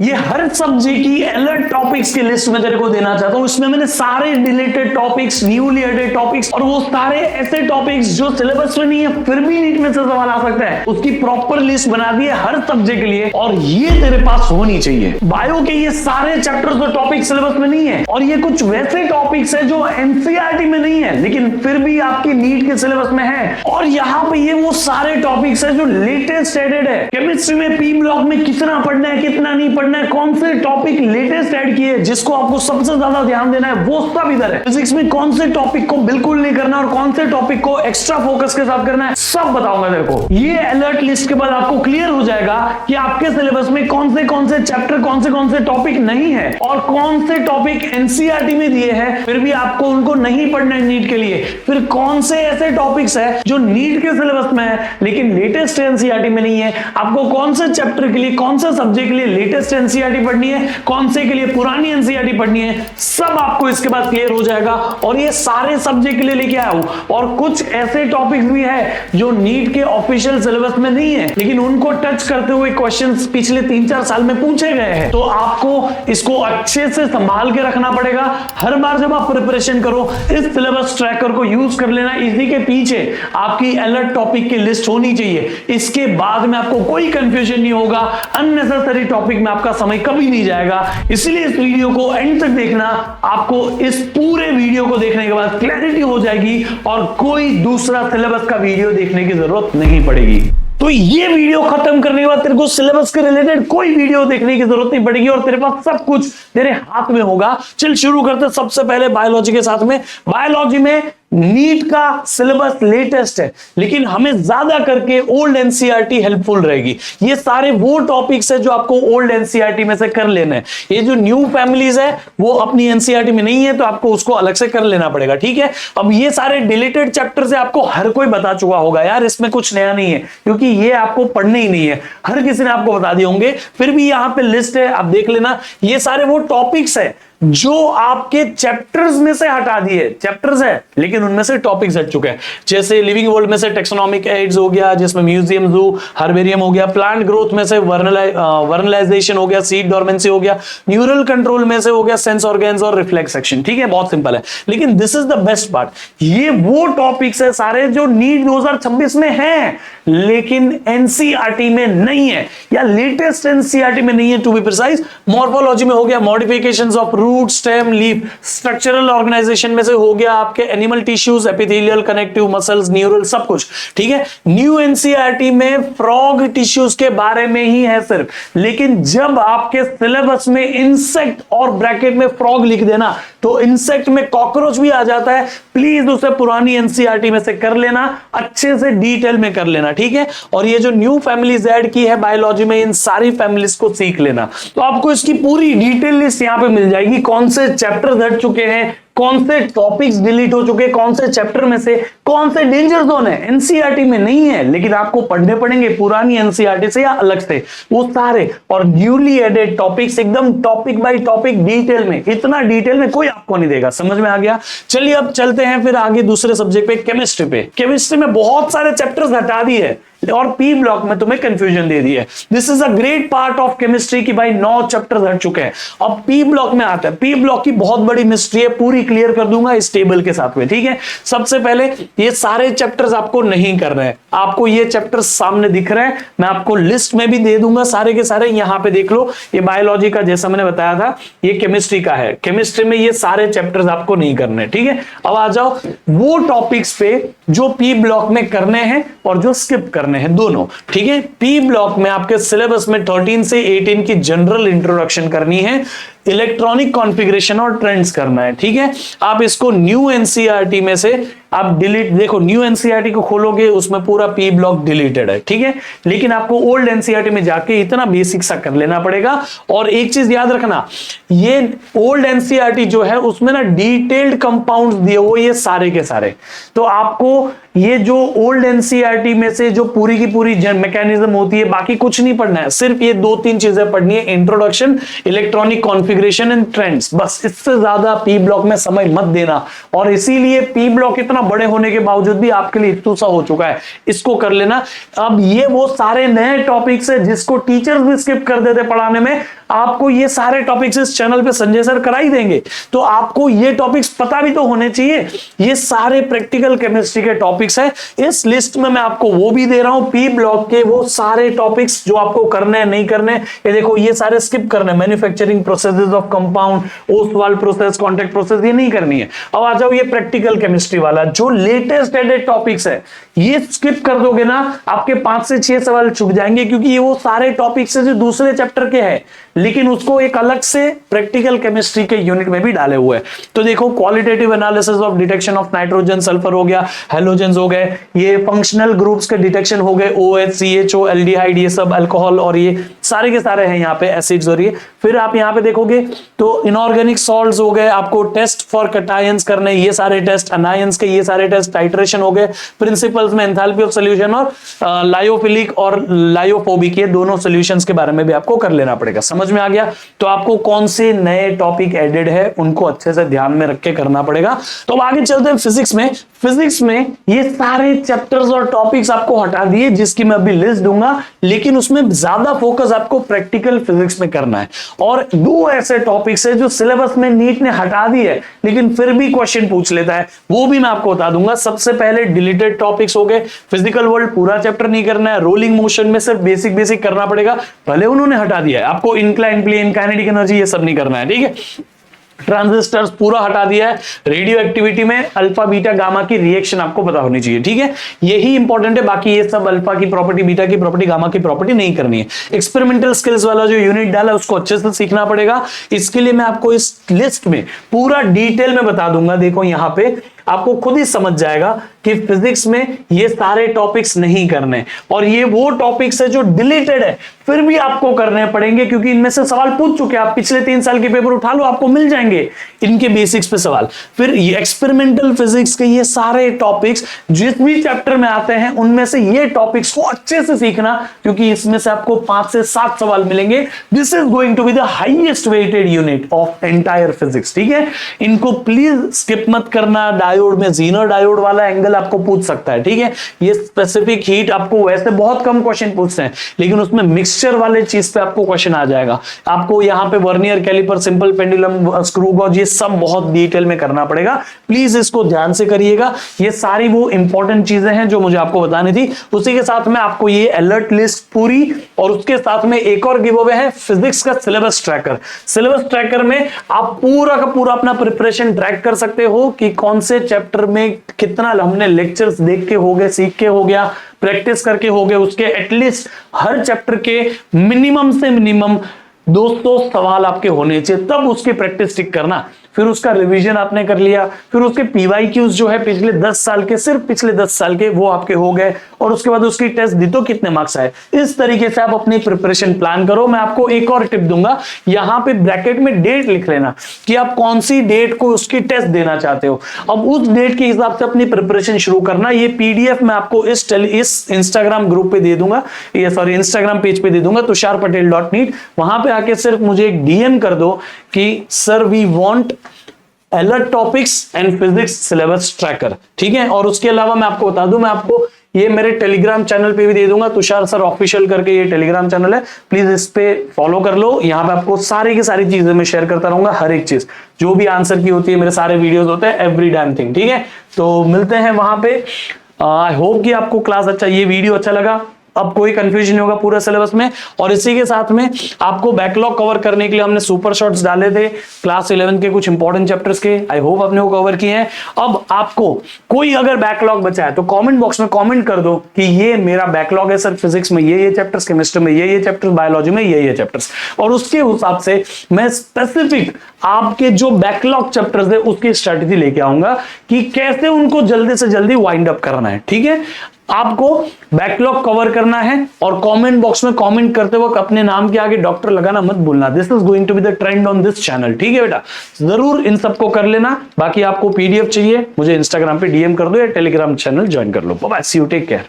ये हर सब्जेक्ट की अलग टॉपिक्स की लिस्ट में तेरे को देना चाहता हूं। इसमें मैंने सारे deleted topics, newly added topics और वो सारे ऐसे टॉपिक्स जो सिलेबस में नहीं है फिर भी नीट में से सवाल आ सकता है, उसकी प्रॉपर लिस्ट बना दी है हर सब्जेक्ट के लिए और ये तेरे पास होनी चाहिए। बायो के ये सारे चैप्टर्स और टॉपिक सिलेबस में नहीं है और ये कुछ वैसे टॉपिक्स है जो एनसीईआरटी में नहीं है लेकिन फिर भी आपकी नीट के सिलेबस में है। और यहाँ पे ये वो सारे टॉपिक्स है जो लेटेस्ट एडेड है। केमिस्ट्री में पी ब्लॉक में कितना पढ़ना है, कितना नहीं पढ़ना है, कौन से टॉपिक लेटेस्ट ऐड किए जिसको आपको सबसे ज्यादा ध्यान देना है, वो सब इधर है। फिजिक्स में कौन से टॉपिक को बिल्कुल नहीं करना और कौन से टॉपिक को एक्स्ट्रा फोकस के साथ करना है, सब बताऊंगा तेरे को। ये अलर्ट लिस्ट के बाद आपको क्लियर हो जाएगा कि आपके सिलेबस में कौन से चैप्टर, कौन से टॉपिक नहीं है और कौन से टॉपिक एनसीईआरटी में दिए हैं फिर भी आपको उनको नहीं पढ़ना है नीट के लिए। फिर कौन से ऐसे टॉपिक्स है जो नीट के सिलेबस में है लेकिन लेटेस्ट एनसीईआरटी में नहीं है। आपको कौन से चैप्टर के लिए, कौन से सब्जेक्ट के लिए लेटेस्ट एनसीईआरटी पढ़नी है, कौन से के लिए पुरानी एनसीईआरटी पढ़नी है, सब आपको इसके बाद क्लियर हो जाएगा। और ये सारे सब्जेक्ट के लिए लेके आया हूं और कुछ ऐसे टॉपिक्स भी है जो नीट के ऑफिशियल सिलेबस में नहीं है लेकिन उनको टच करते हुए क्वेश्चंस पिछले 3-4 साल में पूछे गए हैं। तो आपको इसको अच्छे से संभाल के रखना पड़ेगा। हर बार जब आप प्रिपरेशन करो इस सिलेबस ट्रैकर को यूज कर लेना। इसी के पीछे आपकी अलर्ट टॉपिक की लिस्ट होनी चाहिए। इसके बाद में आपको कोई कंफ्यूजन नहीं होगा, अननेसेसरी टॉपिक में आपका समय कभी नहीं जाएगा। इसलिए इस वीडियो को एंड तक देखना। आपको इस पूरे वीडियो को देखने के बाद क्लैरिटी हो जाएगी और कोई दूसरा सिलेबस का वीडियो देखने की जरूरत नहीं पड़ेगी। तो ये वीडियो खत्म करने के बाद तेरे को सिलेबस के रिलेटेड कोई वीडियो देखने की जरूरत नहीं पड़ेगी और तेरे पास सब कुछ तेरे हाथ में होगा। चल शुरू करते सबसे पहले बायोलॉजी के साथ में। बायोलॉजी में नीट का सिलेबस लेटेस्ट है लेकिन हमें ज्यादा करके ओल्ड एनसीईआरटी हेल्पफुल रहेगी। ये सारे वो टॉपिक्स है जो आपको ओल्ड एनसीईआरटी में से कर लेना है। ये जो न्यू फैमिलीज है वो अपनी एनसीईआरटी में नहीं है तो आपको उसको अलग से कर लेना पड़ेगा, ठीक है। अब ये सारे डिलीटेड चैप्टर से आपको हर कोई बता चुका होगा यार, इसमें कुछ नया नहीं है क्योंकि ये आपको पढ़ने ही नहीं है, हर किसी ने आपको बता दिए होंगे। फिर भी यहाँ पे लिस्ट है, आप देख लेना। ये सारे वो टॉपिक्स है जो आपके चैप्टर्स में से हटा दिए। चैप्टर्स है लेकिन उनमें से टॉपिक्स हट चुके हैं। जैसे लिविंग वर्ल्ड में से टेक्सोनॉमिक एड्स हो गया जिसमें म्यूजियम, जू, हर्बेरियम हो गया। प्लांट ग्रोथ में से वर्नलाइजेशन हो गया, सीड डोरमेंसी हो गया। न्यूरल कंट्रोल में से हो गया सेंस ऑर्गन्स और रिफ्लेक्स सेक्शन, ठीक है, बहुत सिंपल है। लेकिन this is the best part, ये वो टॉपिक्स है सारे जो नीट 2026 में है लेकिन एनसीईआरटी में नहीं है या लेटेस्ट एनसीईआरटी में नहीं है टू बी प्रिसाइज। मॉर्फोलॉजी में हो गया modifications of root, stem, leaf. Structural organisation में से हो गया आपके animal tissues, epithelial, connective, muscles, neural, सब कुछ, ठीक है। न्यू एनसीईआरटी में फ्रॉग टिश्यूज के बारे में ही है सिर्फ, लेकिन जब आपके सिलेबस में इंसेक्ट और ब्रैकेट में फ्रॉग लिख देना तो इंसेक्ट में कॉकरोच भी आ जाता है। प्लीज उसे पुरानी एनसीईआरटी में से कर लेना, अच्छे से डिटेल में कर लेना, ठीक है। और ये जो न्यू फैमिलीज ऐड की है बायोलॉजी में, इन सारी फैमिलीज को सीख लेना। तो आपको इसकी पूरी डिटेल लिस्ट यहां पे मिल जाएगी, कौन से चैप्टर हट चुके हैं, कौन से टॉपिक्स डिलीट हो चुके, कौन से चैप्टर में से कौन से डेंजर जोन है एनसीईआरटी में नहीं है लेकिन आपको पढ़ने पड़ेंगे पुरानी एनसीईआरटी से या अलग से, वो सारे। और न्यूली एडेड टॉपिक्स एकदम टॉपिक बाय टॉपिक डिटेल में, इतना डिटेल में कोई आपको नहीं देगा। समझ में आ गया? चलिए अब चलते हैं फिर आगे दूसरे सब्जेक्ट पे, केमिस्ट्री पे। केमिस्ट्री में बहुत सारे चैप्टर्स हटा दिए और पी ब्लॉक में तुम्हें कंफ्यूजन दे दी है। This is a great part of chemistry कि भाई 9 चैप्टर्स हट चुके हैं। अब पी ब्लॉक में आता है, पी ब्लॉक की बहुत बड़ी मिस्ट्री है, पूरी क्लियर कर दूंगा इस टेबल के साथ में, ठीक है। सबसे पहले ये सारे चैप्टर्स आपको नहीं करने हैं, आपको ये चैप्टर्स सामने दिख रहे हैं, मैं आपको लिस्ट में भी दे दूंगा सारे के सारे, यहां पे देख लो। ये बायोलॉजी का जैसा मैंने बताया था, ये केमिस्ट्री का है। केमिस्ट्री में ये सारे चैप्टर्स आपको नहीं करने, ठीक है। अब आ जाओ वो टॉपिक्स पे जो पी ब्लॉक में करने हैं और जो स्किप करने हैं, दोनों, ठीक है। पी ब्लॉक में आपके सिलेबस में 13 से 18 की जनरल इंट्रोडक्शन करनी है, इलेक्ट्रॉनिक कॉन्फ़िगरेशन और ट्रेंड्स करना है, ठीक है। आप इसको न्यू एनसीईआरटी में से आप डिलीट, देखो न्यू एनसीईआरटी को खोलोगे उसमें पूरा पी ब्लॉक डिलीटेड है, ठीक है। लेकिन आपको ओल्ड एनसीईआरटी में जाके इतना बेसिक सा कर लेना पड़ेगा। और एक चीज याद रखना, ये ओल्ड एनसीईआरटी जो है उसमें ना डिटेल्ड कंपाउंड्स दिए हुए ये सारे के सारे। तो आपको ये जो ओल्ड एनसीईआरटी में से जो पूरी की पूरी मैकेनिज्म होती है बाकी कुछ नहीं पढ़ना है, सिर्फ ये 2-3 चीजें पढ़नी है, introduction, electronic configuration and trends, बस। इससे ज्यादा पी ब्लॉक में समय मत देना। और इसीलिए पी ब्लॉक इतना बड़े होने के बावजूद भी आपके लिए इतना सा हो चुका है, इसको कर लेना। अब ये वो सारे नए टॉपिक्स है जिसको टीचर्स भी स्किप कर देते पढ़ाने में, आपको ये सारे टॉपिक्स इस चैनल पे संजय सर करा ही देंगे, तो आपको ये टॉपिक्स पता भी तो होने चाहिए। ये सारे प्रैक्टिकल केमिस्ट्री के टॉपिक्स है, इस लिस्ट में मैं आपको वो भी दे रहा हूं, पी ब्लॉक के वो सारे टॉपिक्स जो आपको करने हैं नहीं करने। ये देखो ये सारे स्किप करने, manufacturing processes of compound, Oswal process, contact process, ये नहीं करनी है। अब आ जाओ ये प्रैक्टिकल केमिस्ट्री वाला जो लेटेस्ट एडेड टॉपिक्स है, ये स्किप कर दोगे ना आपके 5 से 6 सवाल छूट जाएंगे, क्योंकि ये वो सारे टॉपिक्स है जो दूसरे चैप्टर के हैं, लेकिन उसको एक अलग से प्रैक्टिकल केमिस्ट्री के यूनिट में भी डाले हुए हैं। तो देखो qualitative analysis of detection of nitrogen, sulphur हो गया, हेलोजेंस हो गए, ये फंक्शनल ग्रुप्स के डिटेक्शन हो गए, OH, CHO, एल्डिहाइड, ये सब अल्कोहल, और ये सारे के सारे हैं यहाँ पे एसिड्स। और ये फिर आप यहाँ पे देखोगे तो इनऑर्गेनिक सॉल्ट्स हो गए, आपको टेस्ट फॉर कैटायंस करने, ये सारे टेस्ट, अनायंस के ये सारे टेस्ट, टाइट्रेशन हो गए, प्रिंसिपल्स में एंथैल्पी ऑफ सॉल्यूशन और लायोफिलिक और लायोफोबिक, ये दोनों सॉल्यूशंस के बारे में भी आपको कर लेना पड़ेगा। समझ में आ गया? तो आपको कौन से नए टॉपिक एडेड है उनको अच्छे से ध्यान में रख के करना पड़ेगा। तो अब आगे चलते हैं फिजिक्स में। फिजिक्स में ये सारे चैप्टर्स और टॉपिक्स आपको हटा दिए जिसकी मैं अभी लिस्ट दूंगा, लेकिन उसमें ज्यादा फोकस आपको प्रैक्टिकल फिजिक्स में करना है। और 2 ऐसे टॉपिक्स है जो सिलेबस में नीट ने हटा दी है लेकिन फिर भी क्वेश्चन पूछ लेता है, वो भी मैं आपको बता दूंगा। सबसे पहले डिलीटेड टॉपिक्स हो गए, फिजिकल वर्ल्ड पूरा चैप्टर नहीं करना है, रोलिंग मोशन में सिर्फ बेसिक करना पड़ेगा, भले उन्होंने हटा दिया है। आपको इंक्लाइन प्लेन, काइनेटिक एनर्जी, ये सब नहीं करना है, ठीक है। ट्रांजिस्टर्स पूरा हटा दिया है, रेडियो एक्टिविटी में अल्फा बीटा गामा की रिएक्शन आपको पता होनी चाहिए, ठीक है, यही इंपॉर्टेंट है। बाकी ये सब अल्फा की प्रॉपर्टी, बीटा की प्रॉपर्टी, गामा की प्रॉपर्टी नहीं करनी है। एक्सपेरिमेंटल स्किल्स वाला जो यूनिट डाला है उसको अच्छे से सीखना पड़ेगा। इसके लिए मैं आपको इस लिस्ट में पूरा डिटेल में बता दूंगा। देखो यहां पे आपको खुद ही समझ जाएगा कि फिजिक्स में ये सारे टॉपिक्स नहीं करने, और ये वो टॉपिक्स है जो डिलीटेड है फिर भी आपको करने पड़ेंगे, क्योंकि इनमें से सवाल पूछ चुके हैं आप। पिछले 3 साल के पेपर उठा लो, आपको मिल जाएंगे इनके बेसिक्स पे सवाल। फिर ये एक्सपेरिमेंटल फिजिक्स के ये सारे टॉपिक्स जिस भी चैप्टर में आते हैं उनमें से ये टॉपिक्स को अच्छे से सीखना, क्योंकि इसमें से आपको 5 से 7 सवाल मिलेंगे। This is going to be the highest weighted unit of entire physics, ठीक है। इनको प्लीज स्किप मत करना। डायोड में जीनर डायोड वाला एंगल आपको पूछ सकता है, ठीक है। ये स्पेसिफिक हीट आपको वैसे बहुत कम क्वेश्चन पूछते हैं, लेकिन उसमें मिक्सचर वाले चीज पे आपको क्वेश्चन आ जाएगा। आपको यहाँ पे vernier calliper, simple pendulum, screw gauge, ये सब बहुत डिटेल में करना पड़ेगा। प्लीज इसको ध्यान से करिएगा। ये सारी वो इंपॉर्टेंट चीजें हैं जो मुझे आपको बतानी थी। उसी के साथ में आपको ये अलर्ट लिस्ट पूरी, और उसके साथ में एक और गिव अवे है, फिजिक्स का सिलेबस ट्रैकर। सिलेबस ट्रैकर में आप पूरा का पूरा अपना प्रिपरेशन ट्रैक कर सकते हो कि कौन से चैप्टर में कितना हमने लेक्चर्स देख के हो गए, सीख के हो गया, प्रैक्टिस करके हो गए। उसके एटलीस्ट हर चैप्टर के मिनिमम से मिनिमम 200 सवाल आपके होने चाहिए, तब उसकी प्रैक्टिस टिक करना। फिर उसका रिवीजन आपने कर लिया, फिर उसके PYQs जो है पिछले 10 साल के, सिर्फ पिछले 10 साल के, वो आपके हो गए, और उसके बाद उसकी टेस्ट दी तो कितने मार्क्स आए। इस तरीके से आप अपनी प्रिपरेशन प्लान करो। मैं आपको एक और टिप दूंगा, यहां पे ब्रैकेट में डेट लिख लेना कि आप कौन सी डेट को उसकी टेस्ट देना चाहते हो। अब उस डेट के हिसाब से अपनी प्रिपरेशन शुरू करना। ये PDF मैं आपको इस इंस्टाग्राम ग्रुप पे दे दूंगा, ये सॉरी इंस्टाग्राम पेज पे दे दूंगा, tushar.patel.neet। वहां पे आके सिर्फ मुझे एक DM कर दो कि sir we want alert topics and physics syllabus tracker, ठीक है। और उसके अलावा मैं आपको बता दूं, मैं आपको ये मेरे टेलीग्राम चैनल पे भी दे दूंगा, तुषार सर ऑफिशियल करके ये टेलीग्राम चैनल है, प्लीज इस पे फॉलो कर लो। यहाँ पे आपको सारी की सारी चीजें मैं शेयर करता रहूंगा, हर एक चीज जो भी आंसर की होती है, मेरे सारे वीडियोस होते हैं, एवरी डैम थिंग, ठीक है। तो मिलते हैं वहां पे। आई होप कि आपको क्लास अच्छा, ये वीडियो अच्छा लगा। अब कोई कंफ्यूजन नहीं होगा पूरा सिलेबस में। और इसी के साथ में आपको बैकलॉग कवर करने के लिए हमने सुपर शॉर्ट्स डाले थे क्लास 11 के कुछ इंपॉर्टेंट चैप्टर्स के। आई होप आपने वो कवर किए हैं। अब आपको कोई अगर बैकलॉग बचा है तो कमेंट बॉक्स में कमेंट कर दो कि ये मेरा बैकलॉग है सर, फिजिक्स में ये चैप्टर्स, केमिस्ट्री में ये चैप्टर्स, बायोलॉजी में ये चैप्टर्स, और उसके हिसाब से मैं स्पेसिफिक आपके जो बैकलॉग चैप्टर्स है उसकी स्ट्रेटेजी लेके आऊंगा कि कैसे उनको जल्दी से जल्दी वाइंड अप करना है, ठीक है। आपको बैकलॉग कवर करना है, और कमेंट बॉक्स में कमेंट करते वक्त अपने नाम के आगे डॉक्टर लगाना मत भूलना। This is going to be the trend on this channel, ठीक है बेटा। जरूर इन सबको कर लेना। बाकी आपको PDF चाहिए, मुझे इंस्टाग्राम पे DM कर दो या टेलीग्राम चैनल ज्वाइन कर लो। Bye, see you, take care.